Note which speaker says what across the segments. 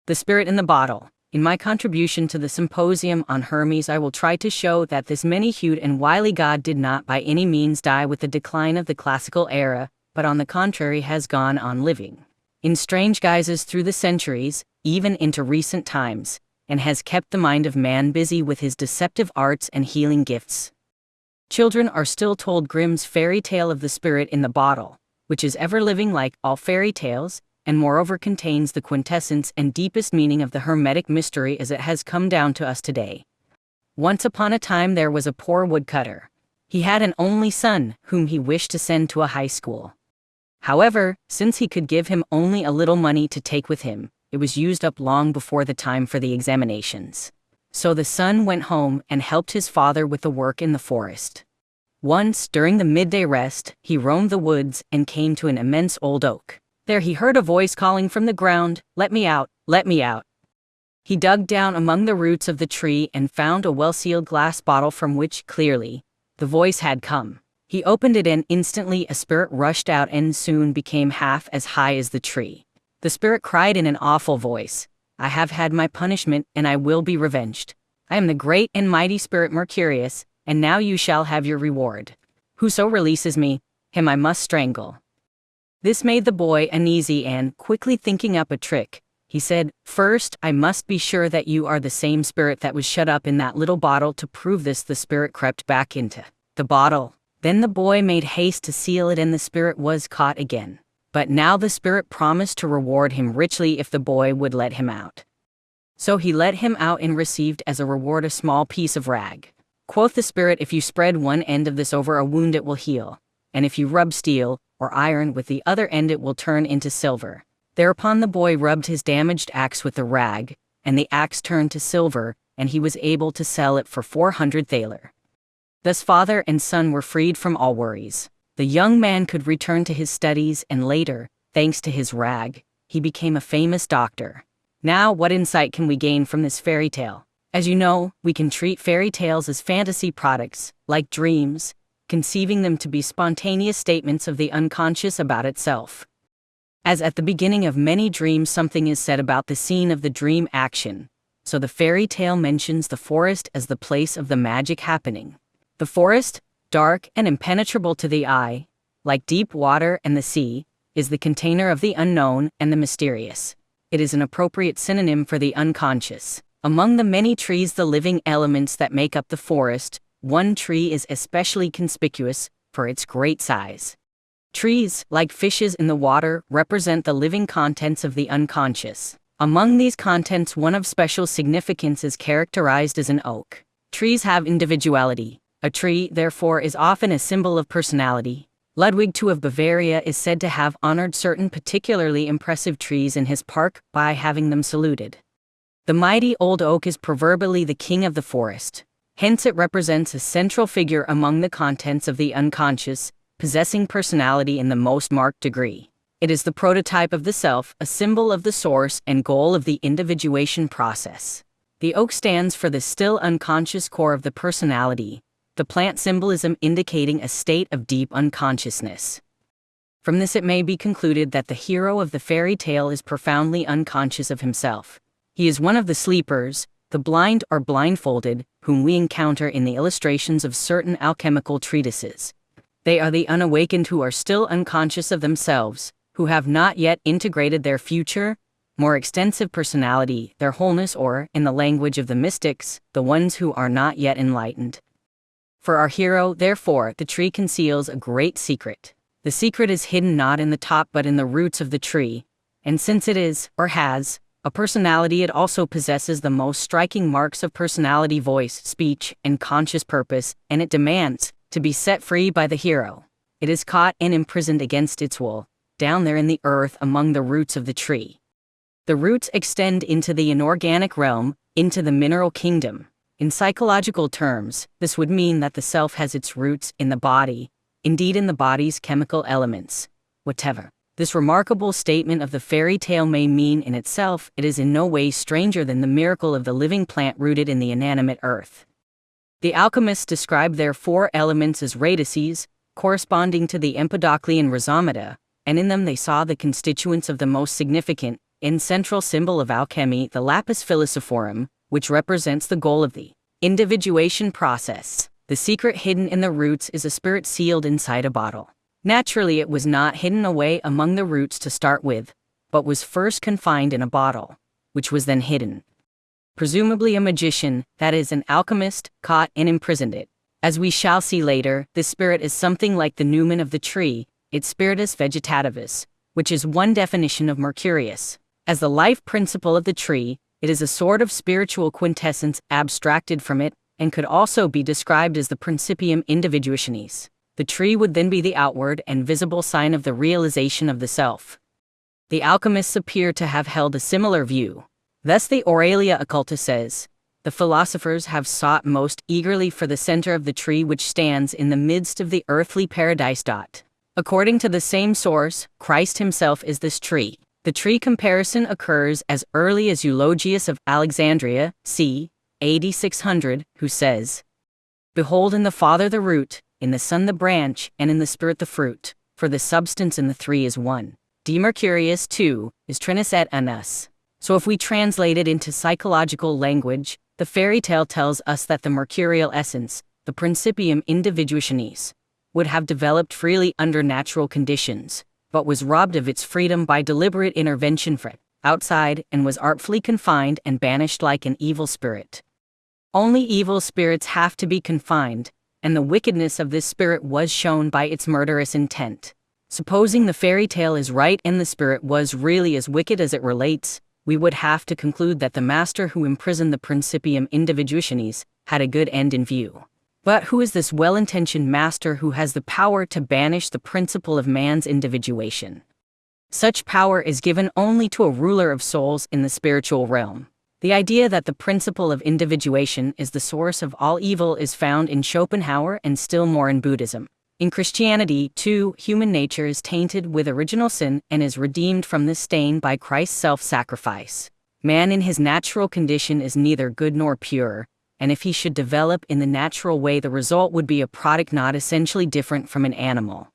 Speaker 1: The spirit in the bottle. In my contribution to the symposium on Hermes, I will try to show that this many-hued and wily god did not by any means die with the decline of the classical era, but on the contrary has gone on living in strange guises through the centuries, even into recent times, and has kept the mind of man busy with his deceptive arts and healing gifts. Children are still told Grimm's fairy tale of the spirit in the bottle, which is ever living like all fairy tales, and moreover contains the quintessence and deepest meaning of the Hermetic mystery as it has come down to us today. Once upon a time there was a poor woodcutter. He had an only son, whom he wished to send to a high school. However, since he could give him only a little money to take with him, it was used up long before the time for the examinations. So the son went home and helped his father with the work in the forest. Once, during the midday rest, he roamed the woods and came to an immense old oak. There he heard a voice calling from the ground, "Let me out, let me out." He dug down among the roots of the tree and found a well-sealed glass bottle from which, clearly, the voice had come. He opened it and instantly a spirit rushed out and soon became half as high as the tree. The spirit cried in an awful voice, "I have had my punishment and I will be revenged. I am the great and mighty spirit Mercurius, and now you shall have your reward. Whoso releases me, him I must strangle." This made the boy uneasy and, quickly thinking up a trick, he said, "First, I must be sure that you are the same spirit that was shut up in that little bottle." To prove this, the spirit crept back into the bottle. Then the boy made haste to seal it and the spirit was caught again. But now the spirit promised to reward him richly if the boy would let him out. So he let him out and received as a reward a small piece of rag. Quoth the spirit, "If you spread one end of this over a wound it will heal, and if you rub steel or iron with the other end it will turn into silver." Thereupon the boy rubbed his damaged axe with the rag, and the axe turned to silver, and he was able to sell it for 400 thaler. Thus father and son were freed from all worries. The young man could return to his studies and later, thanks to his rag, he became a famous doctor. Now, what insight can we gain from this fairy tale? As you know, we can treat fairy tales as fantasy products, like dreams, conceiving them to be spontaneous statements of the unconscious about itself. As at the beginning of many dreams something is said about the scene of the dream action, so the fairy tale mentions the forest as the place of the magic happening. The forest, dark and impenetrable to the eye, like deep water and the sea, is the container of the unknown and the mysterious. It is an appropriate synonym for the unconscious. Among the many trees, the living elements that make up the forest, one tree is especially conspicuous for its great size. Trees, like fishes in the water, represent the living contents of the unconscious. Among these contents, one of special significance is characterized as an oak. Trees have individuality. A tree, therefore, is often a symbol of personality. Ludwig II of Bavaria is said to have honored certain particularly impressive trees in his park by having them saluted. The mighty old oak is proverbially the king of the forest. Hence it represents a central figure among the contents of the unconscious, possessing personality in the most marked degree. It is the prototype of the self, a symbol of the source and goal of the individuation process. The oak stands for the still unconscious core of the personality, the plant symbolism indicating a state of deep unconsciousness. From this it may be concluded that the hero of the fairy tale is profoundly unconscious of himself. He is one of the sleepers, the blind or blindfolded, whom we encounter in the illustrations of certain alchemical treatises. They are the unawakened who are still unconscious of themselves, who have not yet integrated their future, more extensive personality, their wholeness, or, in the language of the mystics, the ones who are not yet enlightened. For our hero, therefore, the tree conceals a great secret. The secret is hidden not in the top but in the roots of the tree, and since it is, or has, a personality, it also possesses the most striking marks of personality: voice, speech, and conscious purpose, and it demands to be set free by the hero. It is caught and imprisoned against its will, down there in the earth among the roots of the tree. The roots extend into the inorganic realm, into the mineral kingdom. In psychological terms, this would mean that the self has its roots in the body, indeed in the body's chemical elements. Whatever this remarkable statement of the fairy tale may mean in itself, it is in no way stranger than the miracle of the living plant rooted in the inanimate earth. The alchemists described their 4 elements as radices, corresponding to the Empedoclean rhizomata, and in them they saw the constituents of the most significant, In central symbol of alchemy, the lapis philosophorum, which represents the goal of the individuation process. The secret hidden in the roots is a spirit sealed inside a bottle. Naturally, it was not hidden away among the roots to start with, but was first confined in a bottle, which was then hidden. Presumably a magician, that is, an alchemist, caught and imprisoned it. As we shall see later, this spirit is something like the numen of the tree, its spiritus vegetativus, which is one definition of Mercurius. As the life principle of the tree, it is a sort of spiritual quintessence abstracted from it, and could also be described as the principium individuationis. The tree would then be the outward and visible sign of the realization of the self. The alchemists appear to have held a similar view. Thus the Aurelia Occulta says, the philosophers have sought most eagerly for the center of the tree which stands in the midst of the earthly paradise. According to the same source, Christ himself is this tree. The tree comparison occurs as early as Eulogius of Alexandria, c. AD 600, who says, "Behold in the Father the root, in the Son the branch, and in the Spirit the fruit, for the substance in the three is one." De Mercurius, too, is Trinus et Unus. So if we translate it into psychological language, the fairy tale tells us that the mercurial essence, the principium individuationis, would have developed freely under natural conditions, but was robbed of its freedom by deliberate intervention from outside and was artfully confined and banished like an evil spirit. Only evil spirits have to be confined, and the wickedness of this spirit was shown by its murderous intent. Supposing the fairy tale is right and the spirit was really as wicked as it relates, we would have to conclude that the master who imprisoned the principium individuationis had a good end in view. But who is this well-intentioned master who has the power to banish the principle of man's individuation? Such power is given only to a ruler of souls in the spiritual realm. The idea that the principle of individuation is the source of all evil is found in Schopenhauer and still more in Buddhism. In Christianity, too, human nature is tainted with original sin and is redeemed from this stain by Christ's self-sacrifice. Man in his natural condition is neither good nor pure, and if he should develop in the natural way, the result would be a product not essentially different from an animal.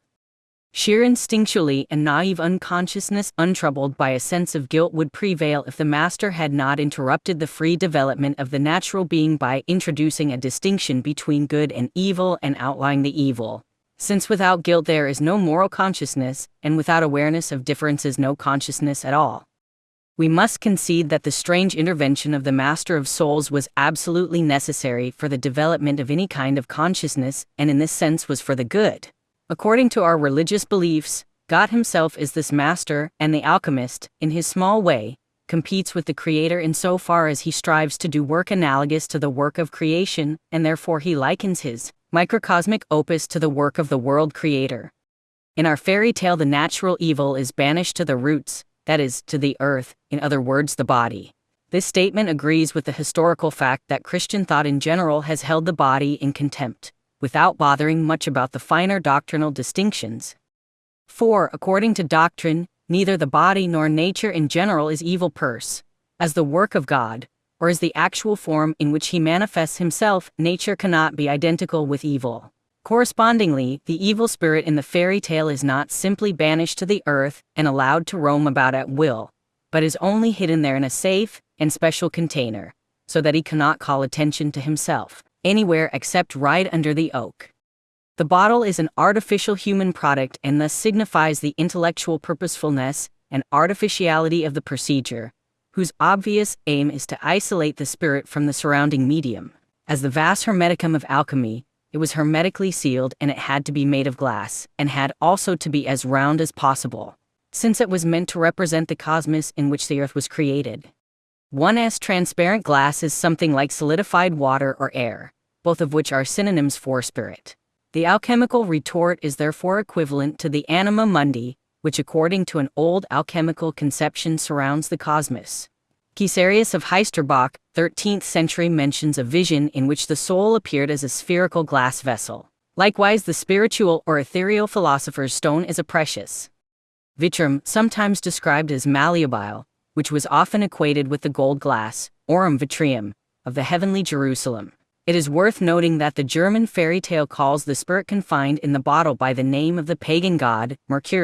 Speaker 1: Sheer instinctually and naive unconsciousness untroubled by a sense of guilt would prevail if the master had not interrupted the free development of the natural being by introducing a distinction between good and evil and outlining the evil. Since without guilt there is no moral consciousness, and without awareness of differences no consciousness at all. We must concede that the strange intervention of the Master of Souls was absolutely necessary for the development of any kind of consciousness, and in this sense was for the good. According to our religious beliefs, God himself is this master, and the alchemist, in his small way, competes with the Creator insofar as he strives to do work analogous to the work of creation, and therefore he likens his microcosmic opus to the work of the world creator. In our fairy tale, the natural evil is banished to the roots, that is, to the earth, in other words, the body. This statement agrees with the historical fact that Christian thought in general has held the body in contempt, without bothering much about the finer doctrinal distinctions. For, according to doctrine, neither the body nor nature in general is evil per se. As the work of God, or as the actual form in which he manifests himself, nature cannot be identical with evil. Correspondingly, the evil spirit in the fairy tale is not simply banished to the earth and allowed to roam about at will, but is only hidden there in a safe and special container, so that he cannot call attention to himself anywhere except right under the oak. The bottle is an artificial human product and thus signifies the intellectual purposefulness and artificiality of the procedure, whose obvious aim is to isolate the spirit from the surrounding medium. As the vas hermeticum of alchemy, it was hermetically sealed and it had to be made of glass, and had also to be as round as possible, since it was meant to represent the cosmos in which the earth was created. 1s transparent glass is something like solidified water or air, both of which are synonyms for spirit. The alchemical retort is therefore equivalent to the anima mundi, which according to an old alchemical conception surrounds the cosmos. Caesarius of Heisterbach, 13th century, mentions a vision in which the soul appeared as a spherical glass vessel. Likewise, the spiritual or ethereal philosopher's stone is a precious vitrum, sometimes described as malleable, which was often equated with the gold glass, aurum vitrium, of the heavenly Jerusalem. It is worth noting that the German fairy tale calls the spirit confined in the bottle by the name of the pagan god, Mercurius.